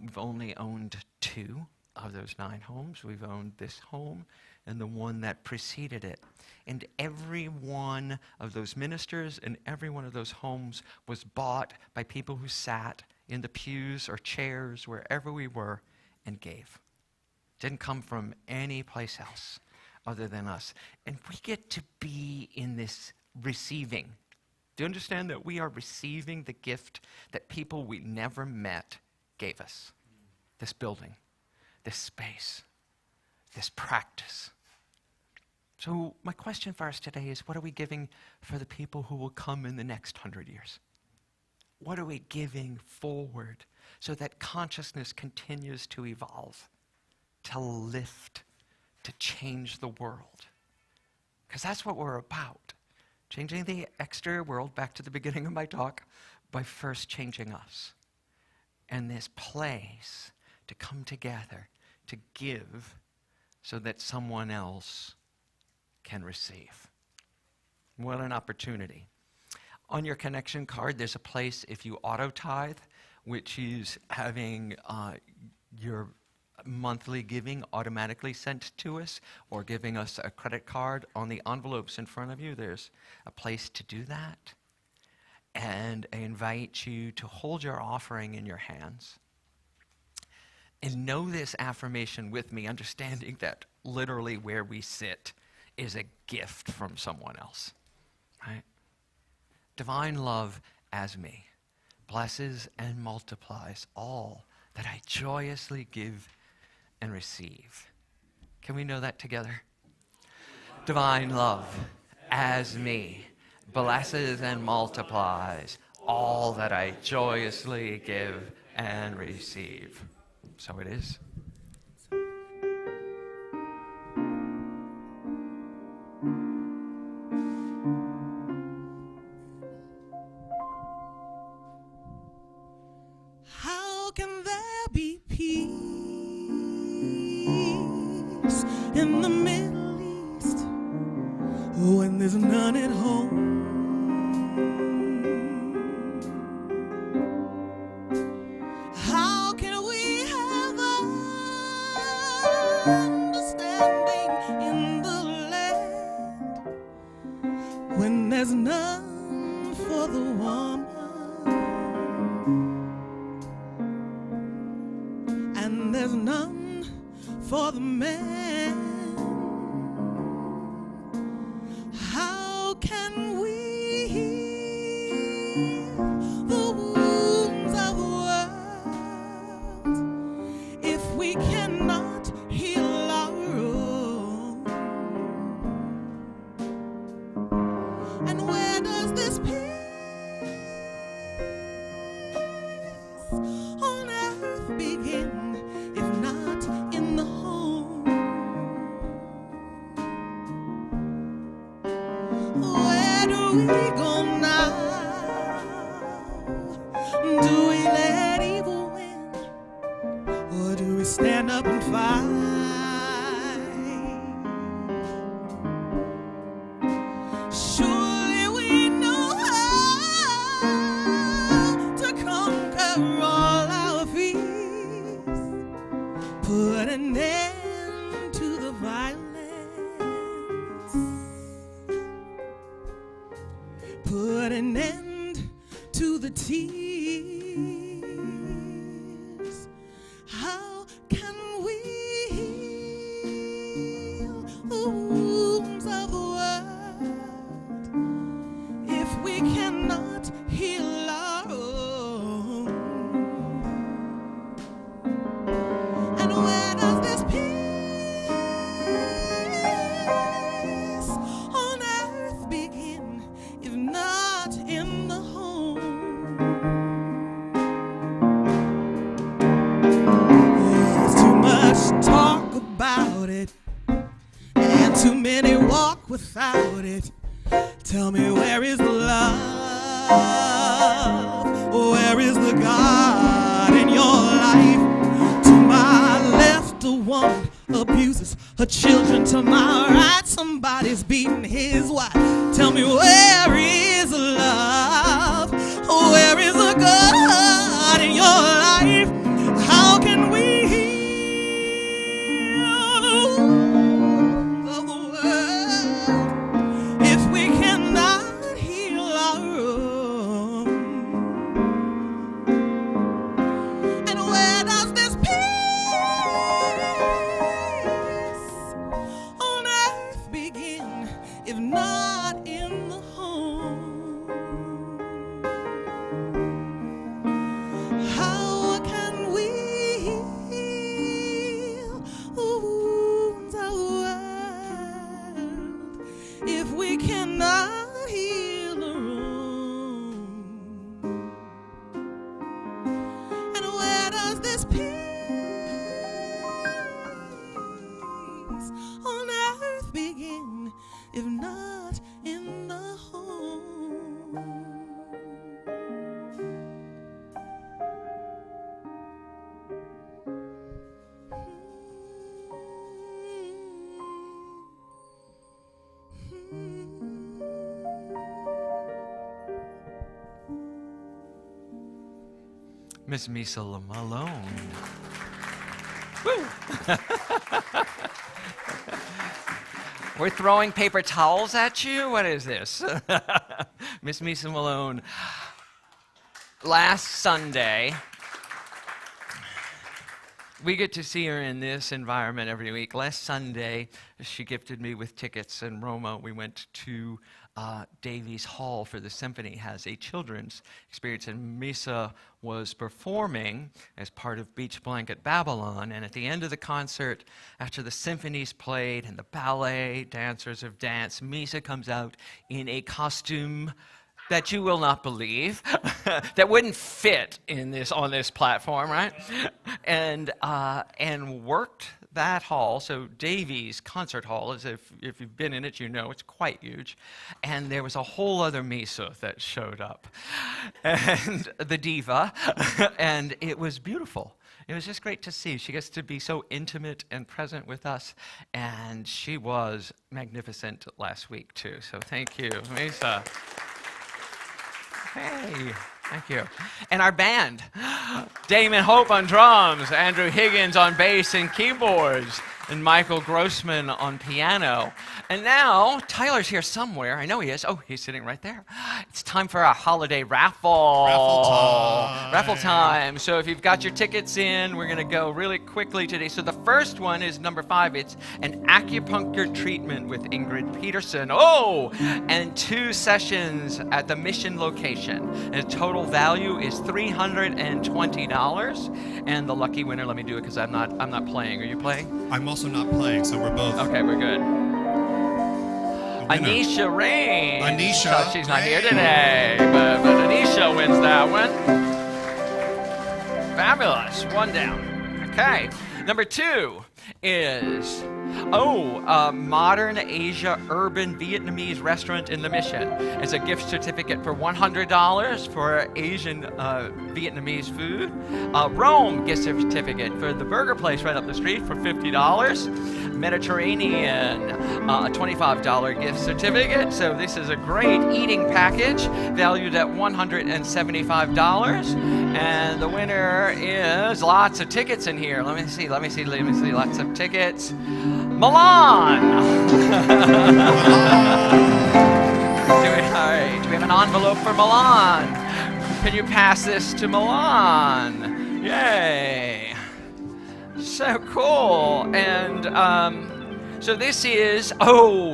[SPEAKER 1] We've only owned 2 of those 9 homes. We've owned this home and the one that preceded it. And every one of those ministers and every one of those homes was bought by people who sat in the pews or chairs, wherever we were, and gave. Didn't come from any place else other than us. And we get to be in this receiving. Do you understand that we are receiving the gift that people we never met gave us? This building, this space, this practice. So my question for us today is, what are we giving for the people who will come in the next 100 years? What are we giving forward so that consciousness continues to evolve, to lift, to change the world? Because that's what we're about. Changing the exterior world, back to the beginning of my talk, by first changing us. And this place to come together to give so that someone else can receive. What an opportunity. On your connection card, there's a place if you auto-tithe, which is having your monthly giving automatically sent to us, or giving us a credit card. On the envelopes in front of you, there's a place to do that. And I invite you to hold your offering in your hands and know this affirmation with me, understanding that literally where we sit is a gift from someone else, right? Divine love as me blesses and multiplies all that I joyously give and receive. Can we know that together? Divine love as me blesses and multiplies all that I joyously give and receive. So it is.
[SPEAKER 2] How can there be peace in the Middle East when there's none at home? How can we have understanding in the land when there's none for the woman? And there's none for the man. How can we heal the wounds of the world if we cannot heal our own? And where does this peace on earth begin if not in the home? Where do we go now? Do we let evil win, or do we stand up and fight? Surely we know how to conquer all our fears, put an end to the violence, put an end to the tears. How can we heal the wounds of the world if we cannot heal our own? And where does this peace on earth begin if not in the home? There's too much talk about it, and too many walk without it. Tell me, where is the love? Where is the God in your life? To my left, a woman abuses her children. To my right, somebody's beating his wife. Tell me, where is the love? Where is the God in your life? How can we heal the wounds of the world if we cannot heal our own? And where does this peace on earth begin if not in the home?
[SPEAKER 1] Miss Misa Malone. Woo! We're throwing paper towels at you? What is this? Miss Misa Malone. Last Sunday, we get to see her in this environment every week. Last Sunday, she gifted me with tickets in Roma. We went to Davies Hall for the symphony, has a children's experience, and Misa was performing as part of Beach Blanket Babylon, and at the end of the concert, after the symphonies played and the ballet dancers have danced, Misa comes out in a costume that you will not believe, that wouldn't fit on this platform, right? And worked that hall. So Davies Concert Hall, as if you've been in it, you know it's quite huge. And there was a whole other Misa that showed up, and the diva, and it was beautiful. It was just great to see. She gets to be so intimate and present with us, and she was magnificent last week too. So thank you, Misa. Hey, thank you. And our band, Damon Hope on drums, Andrew Higgins on bass and keyboards, and Michael Grossman on piano. And now, Tyler's here somewhere. I know he is. Oh, he's sitting right there. It's time for our holiday raffle. Raffle time. So if you've got your tickets in, we're going to go really quickly today. So the first one is number 5. It's an acupuncture treatment with Ingrid Peterson. Oh, and 2 sessions at the Mission location. And the total value is $320. And the lucky winner, let me do it because I'm not playing. Are you playing?
[SPEAKER 6] I'm also not playing, so we're both.
[SPEAKER 1] Okay, we're good. Anisha Rain.
[SPEAKER 6] Anisha.
[SPEAKER 1] So she's not here today, but Anisha wins that one. Fabulous. 1 down. Okay. Number 2 is Modern Asia Urban Vietnamese Restaurant in the Mission. It's a gift certificate for $100 for Asian Vietnamese food. Rome gift certificate for the burger place right up the street for $50. Mediterranean, a $25 gift certificate. So this is a great eating package valued at $175. And the winner is lots of tickets in here. Let me see. Lots of tickets. Milan! All right. Do we have an envelope for Milan? Can you pass this to Milan? Yay! So cool. And so this is,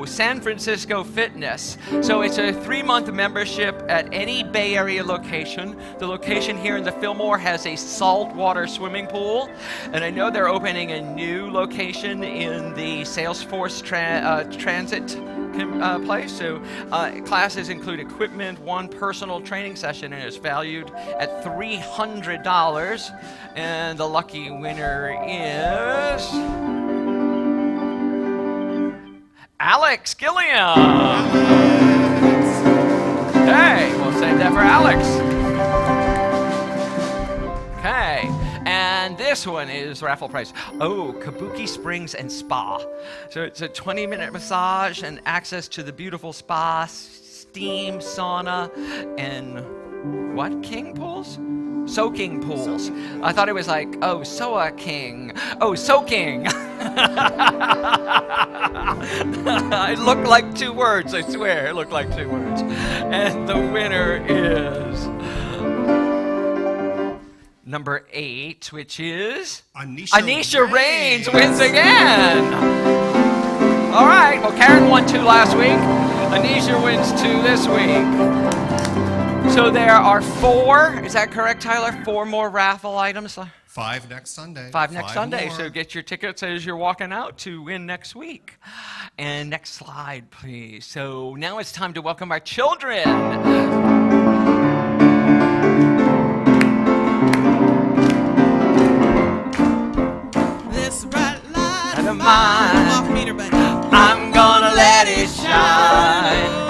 [SPEAKER 1] San Francisco Fitness. So it's a 3-month membership at any Bay Area location. The location here in the Fillmore has a saltwater swimming pool. And I know they're opening a new location in the Salesforce Transit place. So classes include equipment, 1 personal training session, and it's valued at $300. And the lucky winner is Alex Gilliam. Okay, we'll save that for Alex. Okay, and this one is raffle price. Kabuki Springs and Spa. So it's a 20-minute massage and access to the beautiful spa, steam, sauna, and what king pools? Soaking pools. I thought it was like, Soa King. Soaking. It looked like 2 words, I swear. It looked like 2 words. And the winner is number 8, which is Anisha Rains wins again. All right. Well, Karen won 2 last week. Anisha wins 2 this week. So there are 4, is that correct, Tyler? 4 more raffle items?
[SPEAKER 6] 5 next Sunday.
[SPEAKER 1] 5 next Sunday.
[SPEAKER 6] More.
[SPEAKER 1] So get your tickets as you're walking out to win next week. And next slide, please. So now it's time to welcome our children.
[SPEAKER 2] This bright light
[SPEAKER 1] of mine,
[SPEAKER 2] Come on, Peter, buddy.
[SPEAKER 1] I'm gonna let it shine.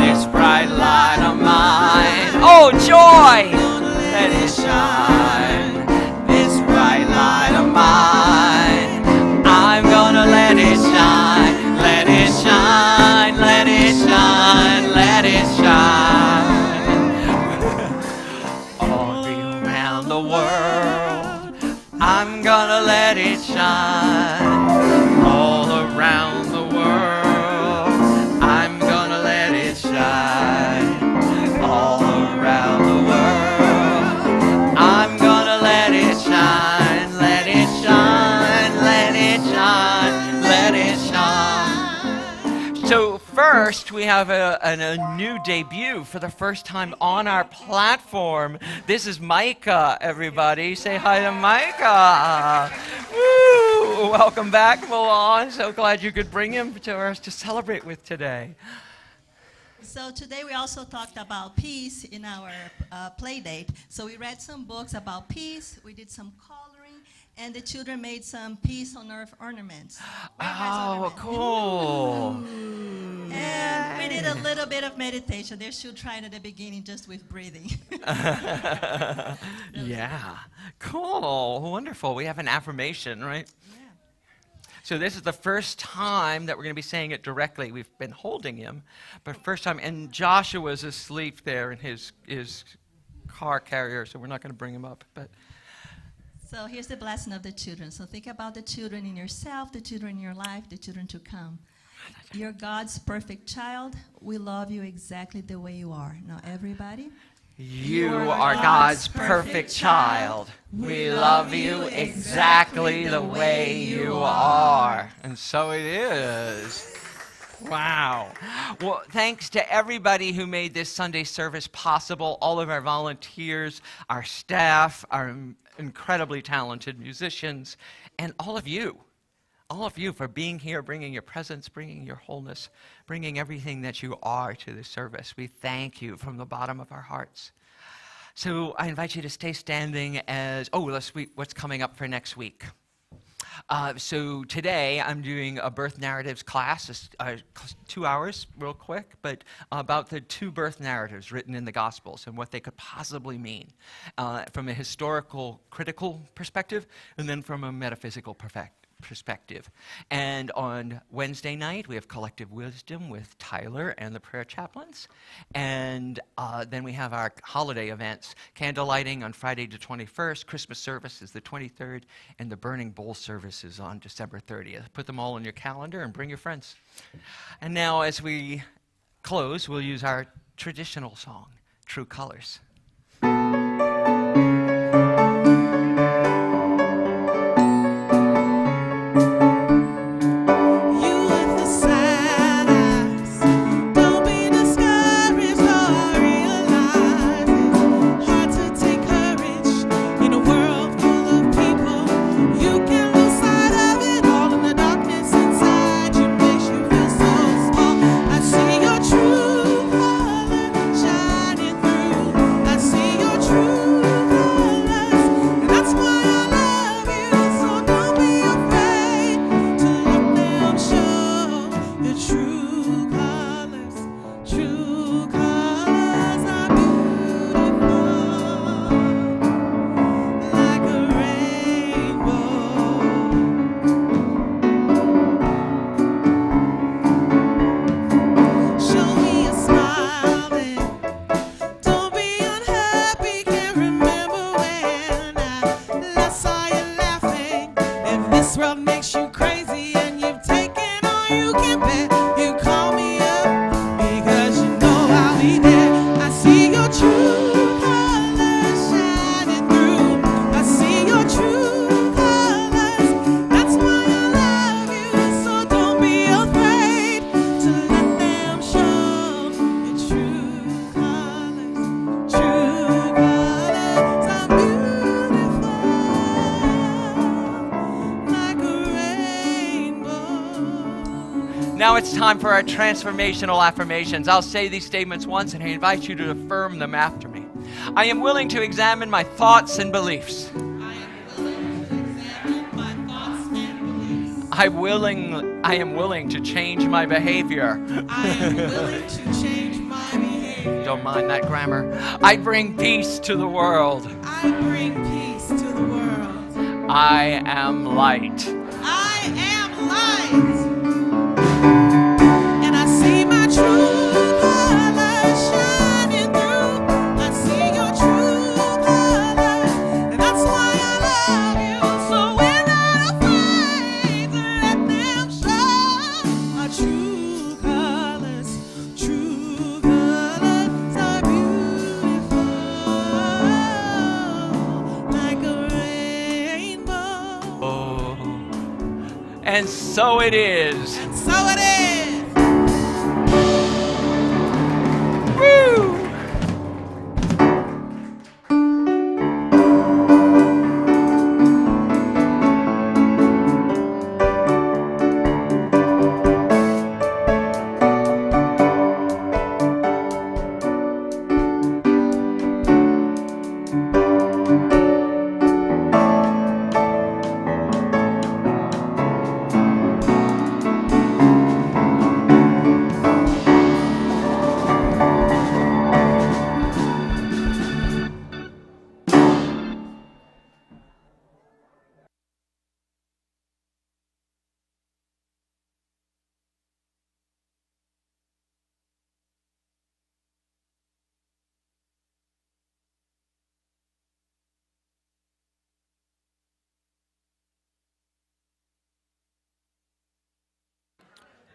[SPEAKER 1] This bright light of mine. Oh, joy! Let it shine. This bright light of mine. I'm gonna let it shine. Let it shine. Let it shine. Let it shine. the world. I'm gonna let it shine all around the world. I'm gonna let it shine all around the world. I'm gonna let it shine, let it shine, let it shine, let it shine. So first, we have a new debut for the first time on our platform. This is Micah, everybody. Say hi to Micah. Woo! Welcome back, Milan. So glad you could bring him to us to celebrate with today.
[SPEAKER 7] So today we also talked about peace in our play date. So we read some books about peace, we did some coloring, and the children made some peace on earth ornaments.
[SPEAKER 1] Oh, cool.
[SPEAKER 7] And we did a little bit of meditation. They're still trying at the beginning just with breathing.
[SPEAKER 1] Yeah, cool, wonderful. We have an affirmation, right? So this is the first time that we're going to be saying it directly. We've been holding him, but first time. And Joshua's asleep there in his car carrier, so we're not going to bring him up. But
[SPEAKER 7] So here's the blessing of the children. So think about the children in yourself, the children in your life, the children to come. You're God's perfect child. We love you exactly the way you are. Now everybody.
[SPEAKER 1] you are God's perfect child. We love you exactly the way you are. And so it is. Wow. Well, thanks to everybody who made this Sunday service possible, all of our volunteers, our staff, our incredibly talented musicians, and all of you for being here, bringing your presence, bringing your wholeness, bringing everything that you are to the service. We thank you from the bottom of our hearts. So I invite you to stay standing as, what's coming up for next week. So today I'm doing a birth narratives class, 2 hours, real quick, but about the 2 birth narratives written in the Gospels and what they could possibly mean from a historical, critical perspective, and then from a metaphysical perspective. And on Wednesday night, we have Collective Wisdom with Tyler and the prayer chaplains. And then we have our holiday events, candle lighting on Friday the 21st, Christmas service is the 23rd, and the Burning Bowl service is on December 30th. Put them all in your calendar and bring your friends. And now as we close, we'll use our traditional song, True Colors. Now it's time for our transformational affirmations. I'll say these statements once and I invite you to affirm them after me. I am willing to examine my thoughts and beliefs. I am willing to change my behavior.
[SPEAKER 2] I am willing to change my behavior.
[SPEAKER 1] Don't mind that grammar. I bring peace to the world.
[SPEAKER 2] I bring peace to the world.
[SPEAKER 1] I am light.
[SPEAKER 2] I am light. And I see my true colors shining through. I see your true colors. And
[SPEAKER 1] And so it is.
[SPEAKER 2] And so it is.
[SPEAKER 1] Woo!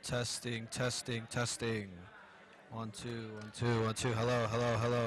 [SPEAKER 8] Testing, testing, testing. 1, 2, 1, 2, 1, 2. Hello, hello, hello.